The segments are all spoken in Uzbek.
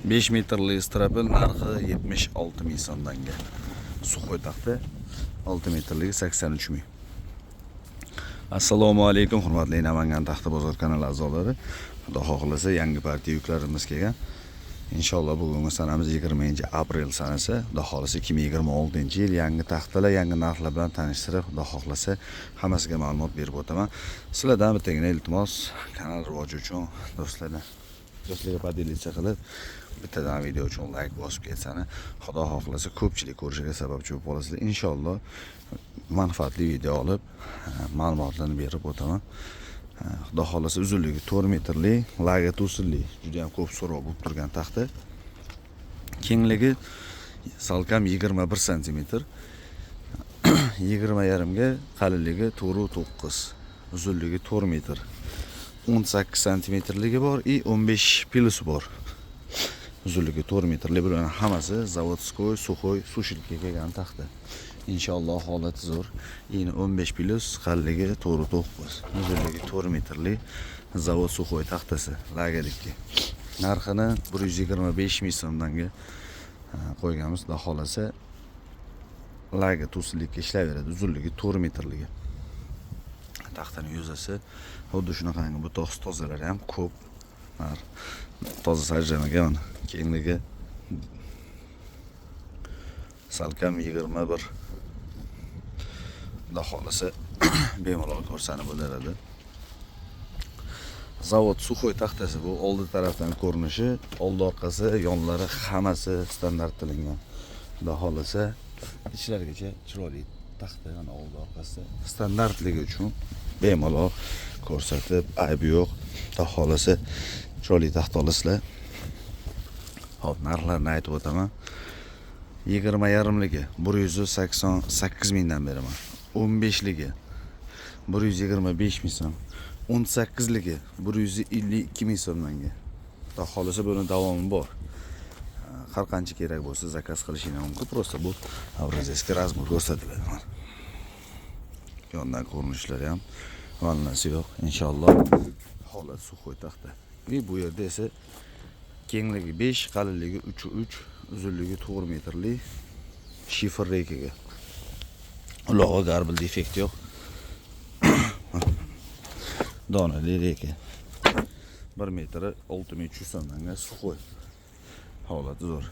5 metrli strapel narxi 76 ming so'mdan. Suxoy taxta 6 metrligi 83 ming. Assalomu alaykum hurmatli Namangan taxta bozor kanali a'zolari. Xudo xohlasa yangi partiya yuklarimiz kelgan. Inshaalloh bugungi sanamiz 20-aprel sanasi. Xudo xohlasa 2026-yil yangi taxtalar, yangi narxlar bilan tanishtirib, xudo xohlasa hammasiga ma'lumot berib o'taman. Sizlardan bittagina iltimos, kanal rivoji uchun do'stlarga podelitsiya qilib, bittadan video uchun like bosib ketsani, xudo xohlasa ko'pchilik ko'rishiga sababchi bo'lib qolasizlar. Inshaalloh manfaatli video olib, ma'lumotlarni berib o'taman. Xudo xohlasa uzunligi 4 metrli, laget usulli, juda ham ko'p so'roq bo'lib turgan taxta. Kengligi salkam 21 cm. 20,5 ga, qalinligi 4,9, uzunligi 4 metr. 18 cm bor, 15 plus bor. Uzunligi 4 metrli bularning hammasi zavodskoy, suxoy, sushilka kelgan taxta. Inshaalloh holati zo'r. 15 plus, qalinligi 4,9, uzunligi 4 metrli zavod suxoy taxtasi, lagadiki. Narxini 125 ming so'mdan qo'yganmiz. Xudo xolasa laga tusillikka ishlayveradi. Uzunligi 4 metrligi. Taxtaning yuzasi xuddi shunaqangi, bu tozalari ham ko'p. Toza sarjamagan. Kengligi salkam 21. Xudo xolasa bemalol ko'rsani bo'laradi. Zavod suxoy taxtasi bu. Oldi tarafdan ko'rinishi, oldi orqasi, yonlari hammasi standartlangan. Xudo xolasa ichlarigacha chiroyli taxta, mana oldi orqasi standartligi uchun bemalol ko'rsatib, aybi yo'q. Xudo xolasa chiroyli taxta olasizlar. Hop, narxlarni aytib o'taman. 20,5ligi 188 mingdan beraman. 15ligi 125 ming so'm. 18ligi 152 ming so'mdan. Xudo xolasa buni davomi bor. Har qancha kerak bo'lsa zakaz qilishingiz mumkin. Prosta bu avrazeski razmer ko'rsatib beraman. Yondan ko'rinishlari ham vannasi yo'q. Inshaalloh holat suxoy taxta. Bu yerda esa kengligi 5, qalinligi 3,3, uzunligi 4 metrli shifer reykaga. Ulog'i garbil defekt yo'q. Donali reyka. 1 metri 6300 so'mdan suxoy. Holati zo'r.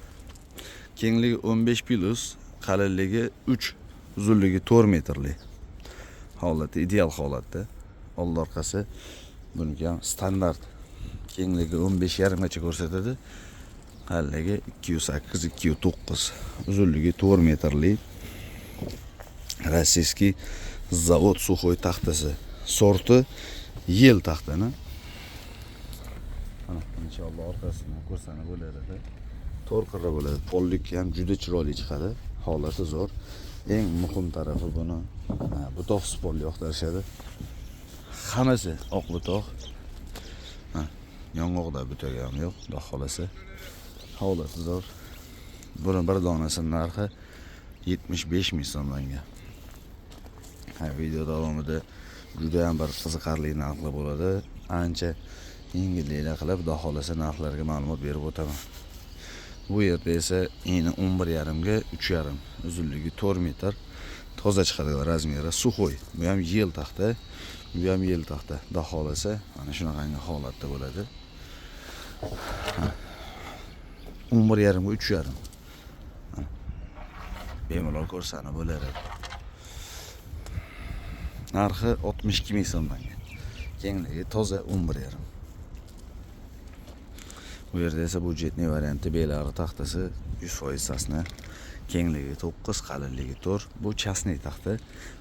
Kengligi 15 plus, qalinligi 3, uzunligi 4 metrli. Holati ideal holatda. Old orqasi buniki ham standart. Kengligi 15,5 gacha ko'rsatadi. Qalinligi 208, 209, uzunligi 4 metrli rossiyskiy zavod suxoy taxtasi. Sorti yel taxtani. Mana inshaalloh orqasini ko'rsani bo'laradi. To'rqira bo'ladi. Pollikki ham juda chiroyli chiqadi. Holati zo'r. Eng muhim tarafi buni butoq spol yoqtirishadi. Hammasi oq butoq. Yong'oqda butoq ham yo'q, xudo xolasa. Holati zo'r. Buni bir donasining narxi 75 ming so'mdan. Video davomida juda ham bir qiziqarli narxlar bo'ladi. Ancha yengilliklar qilib, xudo xolasa narxlarga ma'lumot berib o'taman. Bu yerda esa 11,5 ga 3,5, uzunligi 4 metr, toza chiqadigan razmeri suxoy. Bu ham yel taxta, bu ham yel taxta. Xudo xolasa mana shunaqangi holatda bo'ladi. 11,5 ga 3,5. Bemalol ko'rsani bo'laradi. Narxi 62 ming so'mdan. Kengligi toza 11,5. Bu yerda esa budjetli varianti belari taxtasi 100% sasna. Kengligi 9, qalinligi 4. Bu chasniy taxta.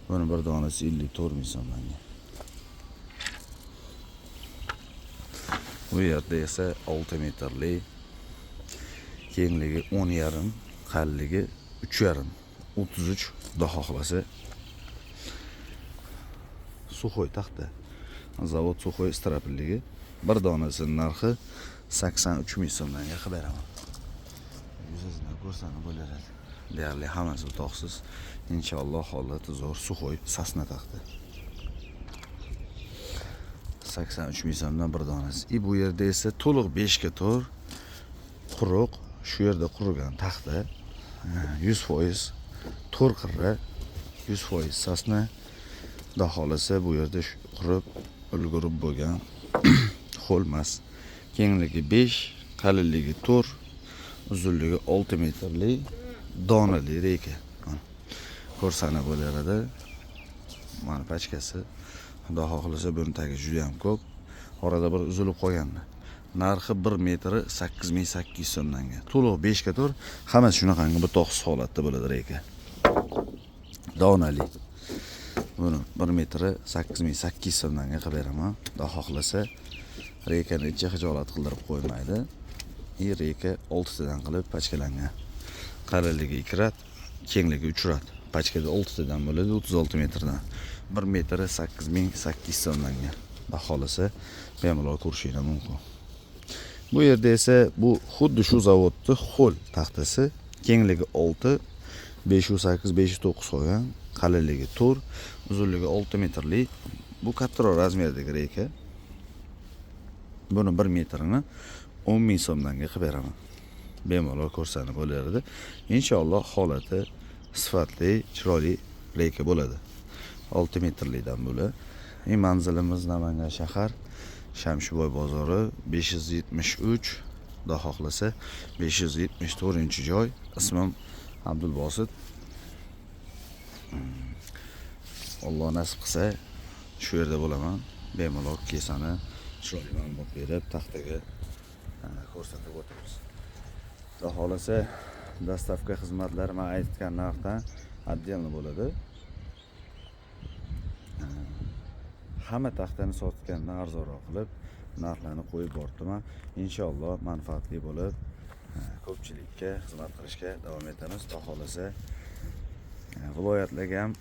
Buni bir donasi 54 ming so'mdan. Bu yerda esa 6 metrli, kengligi 10,5, qalinligi 3,5, 33, xudo xohlasa suxoy taxta. Zavod suxoy strapilligi. Bir donasining narxi 83 ming so'mdan beraman. Yuzasidan ko'rsani bo'laradi. Deyarli hammasi butoqsiz. Inshaalloh holati zo'r suxoy sasna taxta. 83 ming so'mdan bir donasi. Bu yerda esa to'liq 5 ga to'r quruq, shu yerda qurigan taxta, 100% to'r qirra, 100% sasna. Xudo xolasa bu yerda qurib ulgurib bo'lgan xo'lmas. Kengligi 5, qalinligi 4, uzunligi 6 metrli donali reka. Ko'rsana bo'lardi. Mana pachkasi. Xudo xohlasa buni tagi juda ham ko'p. Orada bir uzilib qolgandi. Narxi 1 metri 8800 so'mdan. To'liq 5 ga tur, hammasi shunaqangi bir to'xsiz holatda bo'ladi reka. Donali. Buni 1 metri 8800 so'mdan qilib beraman. Xudo xohlasa rekani ichi hijolat qildirib qo'ymaydi. Reka 6 tadan qilib pachkalangan. Qalinligi 2 rat, kengligi 3 rat. Pachkada 6 tadan bo'ladi, 36 metrdan. 1 metri 8800 so'mdan. Xudo xohlasa bemalol ko'rishingiz mumkin. Bu yerda esa bu xuddi shu zavodning xo'l taxtasi, kengligi 6, 508, 509 qo'ygan, qalinligi 4, uzunligi 6 metrli. Bu kattaroq razmerdagi reka. Buni 1 metrini 10.000 so'mdan qilib beraman. Bemalol ko'rsanib bo'lardi. Inshaalloh holati sifatli, chiroyli reka bo'ladi. 6 metrlidan bo'ladi. Manzilimiz Namangan shahar, Shamshiboy bozori 573, xudo xohlasa 574-joy. Ismim Abdulbosit. Alloh nasib qilsa shu yerda bo'laman. Bemalol kesani chiroyli ma'lumot berib, taxtaga ko'rsatib o'tamiz. Xudo xohlasa dastavka xizmatlari men aytgan narxdan отдельно bo'ladi. Hamma taxtani sotgandan arzonroq qilib narxlarni qo'yib bordim. Inshaalloh manfaatli bo'lib ko'pchilikka xizmat qilishga davom etamiz. Xudo xohlasa viloyatlarga ham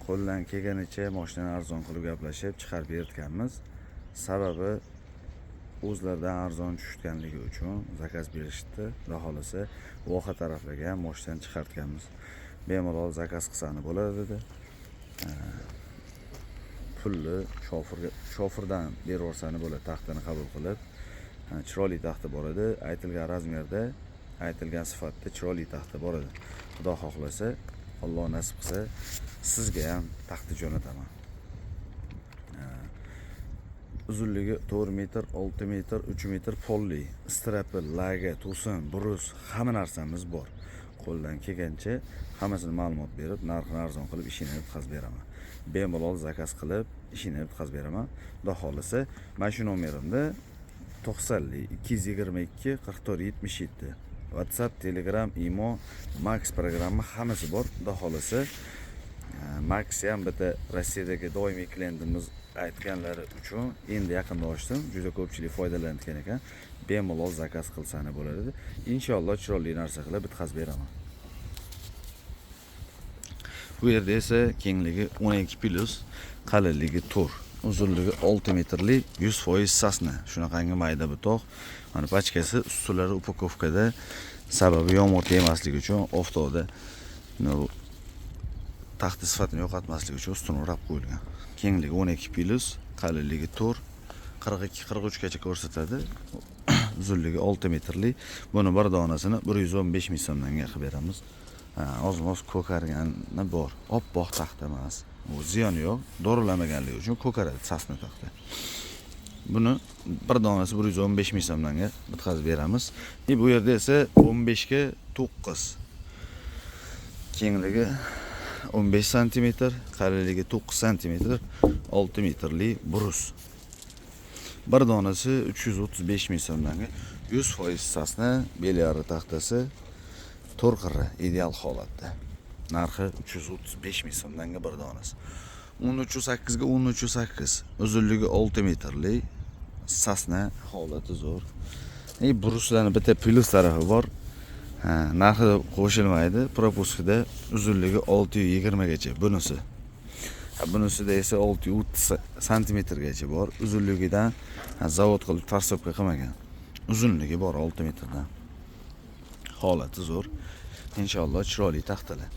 qo'ldan kelganicha mashinani arzon qilib gaplashib chiqarib berganmiz. Sababi o'zlaridan arzon tushganligi uchun zakaz berishdi. Xudo xohlasa voha taraflarga ham mashinani chiqartganmiz. Bemalol zakaz qilsani bo'ladi dedi. Pulni shofirdan berib yuborsani bo'ladi, taxtani qabul qilib. Chiroyli taxta bor edi, aytilgan razmerda, aytilgan sifatda chiroyli taxta bor edi. Xudo xohlasa, Alloh nasib qilsa, sizga ham taxta jo'nataman. Uzunligi 4 metr, 6 metr, 3 metr polli, strapi, laga, to'sin, brus, hamma narsamiz bor. Qo'ldan kelgancha hammasini ma'lumot berib, narxini arzon qilib ishini bitkazib beraman. Bemalol zakaz qilib ishini bitkazib beraman. Xudo xohlasa, mana shu nomerimda 90 222 44 77 WhatsApp, Telegram, Imo, Max programma hammasi bor. Xudo xohlasa, Max ham bitta Rossiyadagi doimiy klientimiz aytganlari uchun endi yaqinda ochdim. Juda ko'pchilik foydalanayotgan ekan. Bemalol zakaz qilsani bo'ladi. Inshaalloh chiroyli narsa qilib bitkazib beraman. Bu yerda esa kengligi 12+, qalinligi 4, uzunligi 6 metrli 100% sasna. Shunaqangi mayda butoq. Mana pachkasi ustunlari upakovkada, sababi yomg'ir tegmasligi uchun oftoda taxta sifatini yo'qotmasligi uchun ustuni o'rab qo'yilgan. Kengligi 12+, qalinligi 4, 42-43 gacha ko'rsatadi. Uzunligi 6 metrli. Buni bir donasini 115 ming so'mdan qilib beramiz. Oz-moz ko'kargani bor. Oppoq taxta emas. U ziyon yo'q. Dorilamaganligi uchun ko'karadi sasna taxta. Buni bir donasi 115 ming so'mdan bitkazib beramiz. Bu yerda esa 15 ga 9. Kengligi 15 cm, qalinligi 9 cm, 6 metrli brus. Bir donasi 335 ming so'mdan. 100% sasna, belyari taxtasi, to'rqirra ideal holatda. Narxi 335 ming so'mdan bir donasi. 13.8 ga 13.8, uzunligi 6 metrli sasna, holati zo'r. Bruslarning bitta plus tarafi bor. Narxi qo'shilmaydi. Propuskada uzunligi 620 gacha bunisi. Bunisida esa 630 cm gacha bor. Uzunligidan zavod qilib tarsobga qilmagan. Uzunligi bor 6 metrdan. Holati zo'r. Inshaalloh chiroyli taxtalar.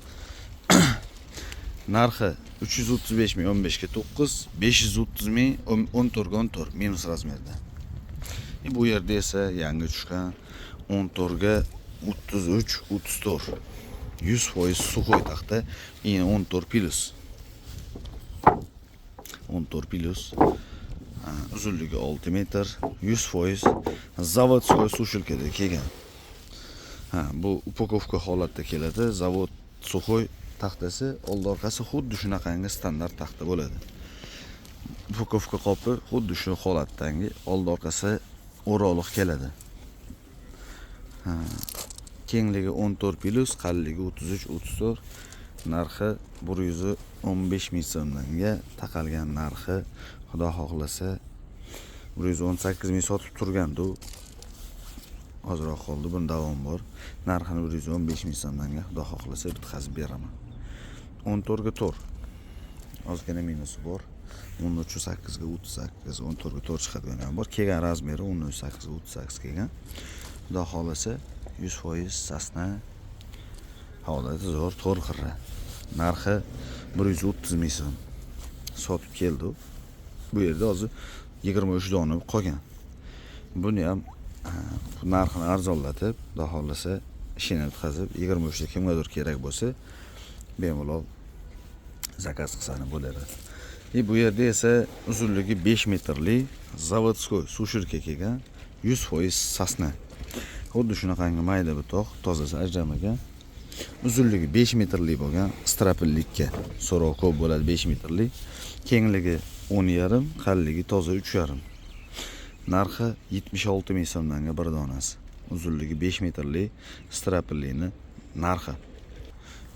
Narxi 335 ming 15 ga 9, 530 ming 14 ga 14 minus razmerda. Bu yerda esa yangi tushgan 14 ga 33 34. 100% suxoy taxta. Yine 14 plus. 14 plus. Uzunligi 6 metr. 100% zavodskoy sushilkada kelgan. Bu upakovka holatda keladi. Zavod suxoy taxtasi old orqasi xuddi shunaqangi standart taxta bo'ladi. Upakovka qopi xuddi shu holatdagi old orqasi o'roqliq keladi. Kengligi 14 plus, qalinligi 33 34. Narxi 115 ming so'mga taqalgan narxi. Xudo xohlasa 118 ming sotib turgandi. Ozroq qoldi, bunda davom bor. Narxini 115 ming so'mga xudo xohlasa bitkazib beraman. 14 ga 4. Ozgina minusi bor. 13.8 ga 38, 14 ga 4 chiqadigan ham bor. Kelgan razmeri 13.8 ga 38 kelgan. Xudo xohlasa 100% sasna holati zo'r to'rt xirra. Narxi 130 ming so'm sotib keldi. Bu yerda hozir 23 dona qolgan. Buni ham narxini arzonlatib, xudo xohlasa ishini bitkazib 23 da kimgadir kerak bo'lsa, bemalol zakaz qilsani bo'ladi. Bu yerda esa uzunligi 5 metrli zavodskoy sushilka kelgan, 100% sasna. Xuddi shunaqangi mayda bitoq, tozasi ajramagan. Uzunligi 5 metrli bo'lgan, strapillikka so'roq ko'p bo'ladi 5 metrli. Kengligi 10,5, qalinligi toza 3,5. Narxi 76 ming so'mga bir donasi. Uzunligi 5 metrli strapillikni narxi.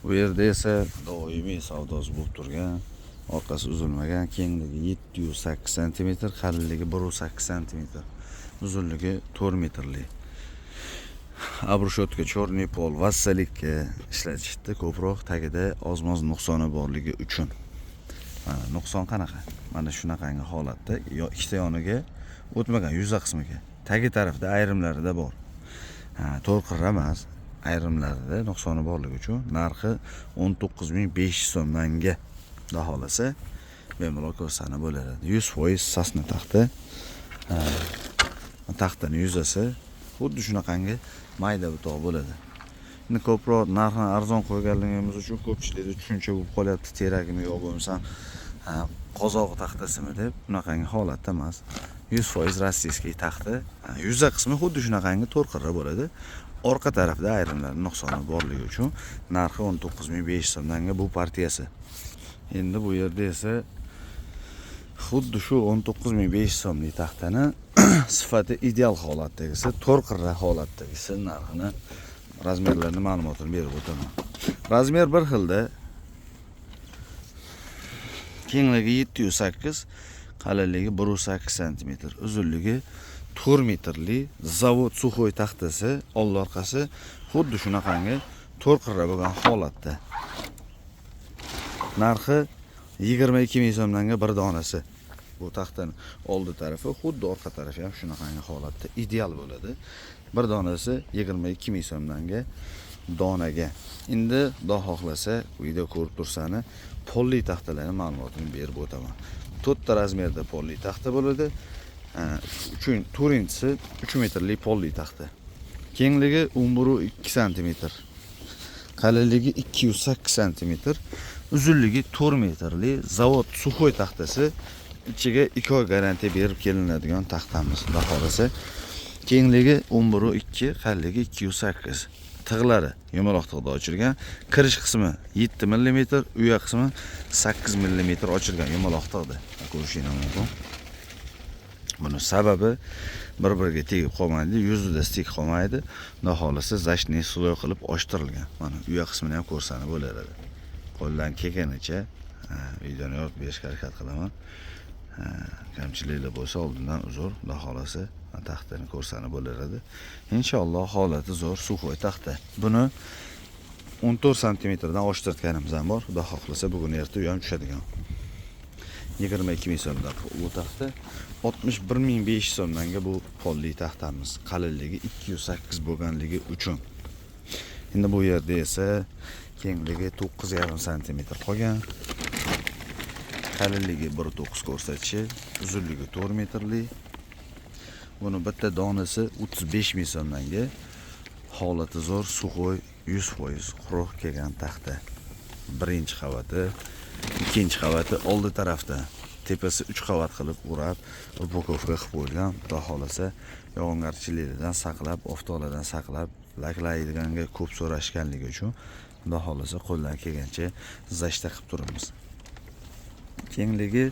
Bu yerda esa doimiy savdosi bo'lib turgan, orqasi uzilmagan, kengligi 708 cm, qalinligi 108 cm, uzunligi 4 metrli. Abrushotka, chorniy pol, vassalikka ishlatishdi ko'proq, tagida ozmoz nuqsoni borligi uchun. Mana nuqson qanaqa? Mana shunaqangi holatda, ikkita yoniga o'tmagan yuza qismiga. Tagi tarafda ayrimlarida bor. To'rt qirra emas, ayrimlarida nuqsoni borligi uchun narxi 19.500 so'mga. Xudo xohlasa bemalol ko'rsani bo'ladi. 100% sasna taxta. Taxtaning yuzasi xuddi shunaqangi mayda bitoq bo'ladi. Endi ko'proq narxini arzon qo'yganligimiz uchun ko'pchilikda tushuncha bo'lib qolyapti, teragimi yo'q bo'lmasa qozoq taxtasimi deb. Bunaqangi holatda emas. 100% rossiyskiy taxta. Yuza qismi xuddi shunaqangi to'rt qirra bo'ladi. Orqa tarafda ayrimlar nuqsoni borligi uchun narxi 19.500 so'mga bu partiyasi. Endi bu yerda esa xuddi shu 19.500 so'mlik taxtani sifati ideal holatdagisi, to'rt qirra holatdagisi narxini, razmerlarini ma'lumotini berib o'taman. Razmer bir xilda. Kengligi 708, qalinligi 108 cm, uzunligi 4 metrli zavod suxoy taxtasi, old orqasi xuddi shunaqangi to'rt qirra bo'lgan holatda. Narxi 22 ming so'mga bir donasi. Bu taxtaning oldi tarafi, xuddi orqa tarafi ham shunaqangi holatda ideal bo'ladi. Bir donasi 22 ming so'mga donaga. Endi xudo xohlasa video ko'rib tursani polli taxtalarning ma'lumotini berib o'taman. 4 ta razmerda polli taxta bo'ladi. Turinchisi 3 metrli polli taxta. Kengligi 11.2 cm. Qalinligi 208 cm. Uzunligi 4 metrli zavod suxoy taxtasi. Ichiga 2 oy garantiya berib kelinadigan taxtamiz. Xudo xohlasa kengligi 11.2, qalinligi 208. Tig'lari yumaloq tig'da ochilgan. Kirish qismi 7 mm, uya qismi 8 mm ochilgan yumaloq tig'da. Ko'rishingiz mumkin. Buni sababi bir-biriga tegib qolmaydi, yuzida stik qolmaydi. Xudo xohlasa zashni sloy qilib ochtirilgan. Mana uya qismini ham ko'rsani bo'lardi. Qo'ldan kelganicha videoni yorib berishga harakat qilaman. Kamchiliklar bo'lsa oldindan uzr, xudo xohlasa taxtani ko'rsani bo'lardi. Inshaalloh holati zo'r suxoy taxta. Buni 14 cm dan ochtirganimiz ham bor. Xudo xohlasa bugun erta u ham tushadigan. 22 ming so'mda bu taxta, 61.500 so'mga bu polli taxtamiz. Qalinligi 208 bo'lganligi uchun. Endi bu yerda esa kengligi 9,5 cm qolgan. Qalinligi 1.9 ko'rsatishi, uzunligi 4 metrli. Buni bitta donasi 35 ming so'mga. holati zo'r, suxoy 100% quruq kelgan taxta. Birinchi qavati, ikkinchi qavati oldi tarafda. Tepasi 3 qavat qilib o'rab, upokovka qilib qo'yilgan. Xudo xolasa, yog'ingarchiliklardan saqlab, oftoladan saqlab, laklaydiganga ko'p so'rashganligi uchun xudo xolasa qo'ldan kelgancha zashta qilib turibmiz. Kengligi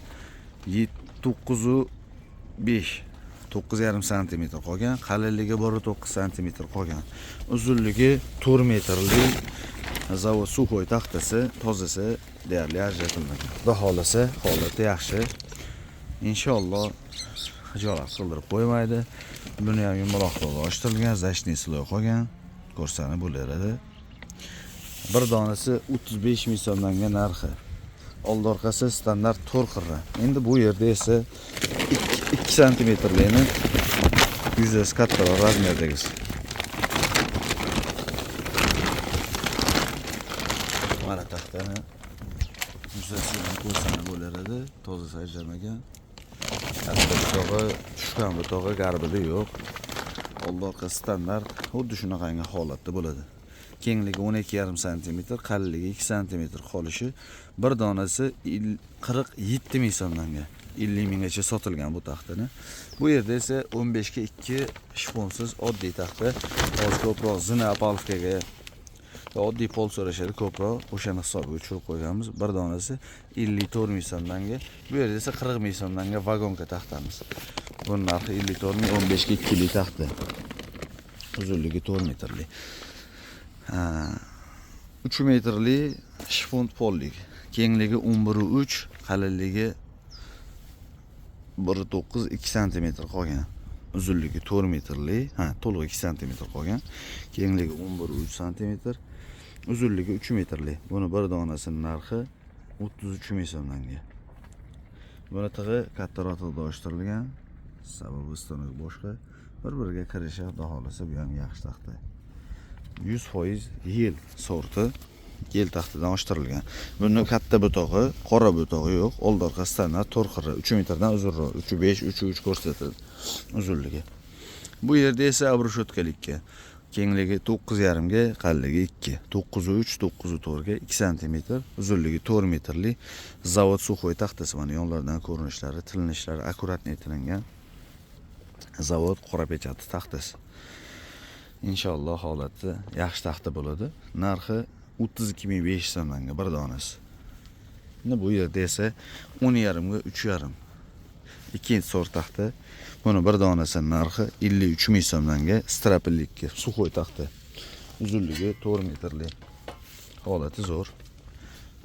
9.5 9,5 cm qolgan, qalinligi 1.9 cm qolgan. Uzunligi 4 metrlik zavod suxoy taxtasi, tozasi deyarli ajratilmagan. Xudo xolasa, holati yaxshi. Inshaalloh xijolat qildirib qo'ymaydi. Buni ham yumaloq qilib ochtirilgan, zashni sloy qolgan. Ko'rsani bo'laradi. Bir donasi 35 ming so'mdan narxi. Oldi orqasi standart to'rt qirra. Endi bu yerda esa 2 santimetrlikni yuzasi kattaroq razmerdagisi. Mana taxtani yuzasidan ko'rsani bo'laradi. Toza sajlamagan. Butog'i tushgan butog'i garbida yo'q. Oldi orqasi standart, xuddi shunaqangi holatda bo'ladi. Kengligi 12,5 cm, qalinligi 2 cm qolishi. Bir donasi 47 ming so'mdan 50 minggacha sotilgan bu taxtani. Bu yerda esa 15 ga 2 shifonsiz oddiy taxta. Hozir ko'proq zina apalkaga oddiy pol so'rashadi ko'proq. O'shani hisobga tushirib qo'yganmiz. Bir donasi 54 ming so'mdan. Bu yerda esa 40 ming so'mdan vagonka taxtamiz. Buning narxi 54 ming, 15 ga 2 lik taxta. Uzunligi 4 metrlik. 3 metrli shifon pollik. Kengligi 11.3, qalinligi 1.9 2 cm qolgan. Uzunligi 4 metrli, to'liq 2 cm qolgan. Kengligi 11.3 cm, uzunligi 3 metrli. Buni bir donasining narxi 33 ming so'mdan. Buni tig'i kattaroq do'shtirilgan. Sababi ustonik boshqa. Bir-biriga kirishi xudo xolasa bu ham yaxshi taxta. 100% yel sorti, yel taxtidan ochtirilgan. Buni katta butog'i, qora butog'i yo'q. Oldi orqasi standart to'rt qirra, 3 metrdan uzunroq, 3.5, 3.3 ko'rsatiladi uzunligi. Bu yerda esa abrushodkalikka kengligi 9,5 ga, qalinligi 2, 9.3, 9.4 ga 2 cm, uzunligi 4 metrli zavod suxoy taxtasi. Mana yonlardan ko'rinishlari, tilinishlari akkuratni etilingan. Zavod qora pechati taxtasi. Inshaalloh holati yaxshi taxta bo'ladi. Narxi 32.500 so'mdan bir donasi. Endi bu yerda esa 10,5 ga 3,5. Ikkinchi sort taxta. Buni bir donasining narxi 53 ming so'mdan strapillikka suxoy taxta. Uzunligi 4 metrli. Holati zo'r.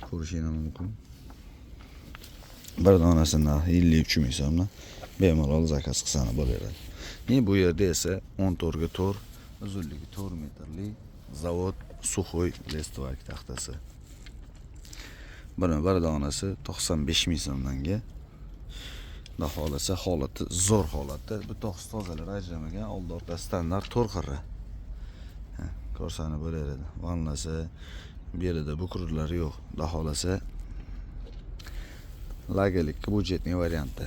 Ko'rishingiz mumkin. Bir donasining narxi 53 ming so'mdan. Bemalol zakaz qilsangiz bo'laveradi. Bu yerda esa 14 ga 4, uzunligi 4 metrli zavod suxoy lestovak taxtasi. Buni bir donasi 95 ming so'mdan. Xudo xolasa holati zo'r holatda. Bu to'g'ri tozalar ajramagan, oldi orqa standart to'rt qirra. Ko'rsani bo'laradi. Vannasi, bu yerda bukurlari yo'q. Xudo xolasa lagerlikka budjetniy variantda.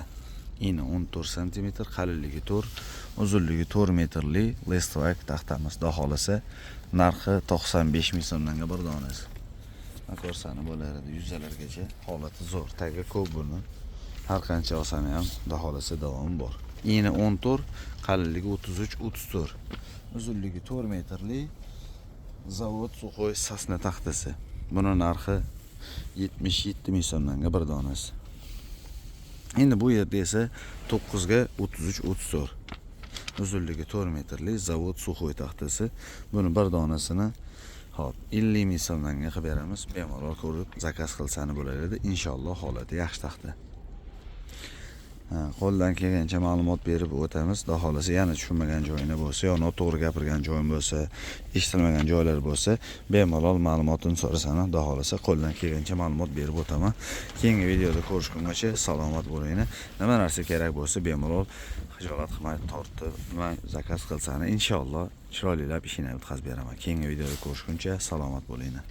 Eni 14 cm, qalinligi 4, uzunligi 4 metrli lestovak taxtamiz. Xudo xolasa narxi 95 ming so'mdan bir donasi. Ko'rsani bo'laradi, yuzalargacha holati zo'r. Tagi ko'p buni. Har qancha olsani ham xudo xolasa davom bor. Eni 14, qalinligi 33, 34. Uzunligi 4 metrli zavod suxoy sasna taxtasi. Buni narxi 77 ming so'mdan bir donasi. Endi bu yerda esa 9 ga 33, 34. Uzunligi 4 metrli zavod suxoy taxtasi. Buni bir donasini 50 ming so'mdan qilib beramiz. Bemalol ko'rib zakaz qilsani bo'laradi. Inshaalloh holati yaxshi taxta. Qo'ldan kelgancha ma'lumot berib o'tamiz. Xudo xolasa yana tushunmagan joyini bo'lsa, yo noto'g'ri gapirgan joyim bo'lsa, eshitilmagan joylar bo'lsa, bemalol ma'lumotini so'rasani, xudo xolasa qo'ldan kelgancha ma'lumot berib o'taman. Keyingi videoda ko'rishgungacha salomat bo'linglar. Nima narsa kerak bo'lsa, bemalol xijolat qilmay tortib, zakaz qilsani, inshaalloh chiroylilab ishini o'tkazib beraman. Keyingi videoda ko'rishguncha salomat bo'linglar.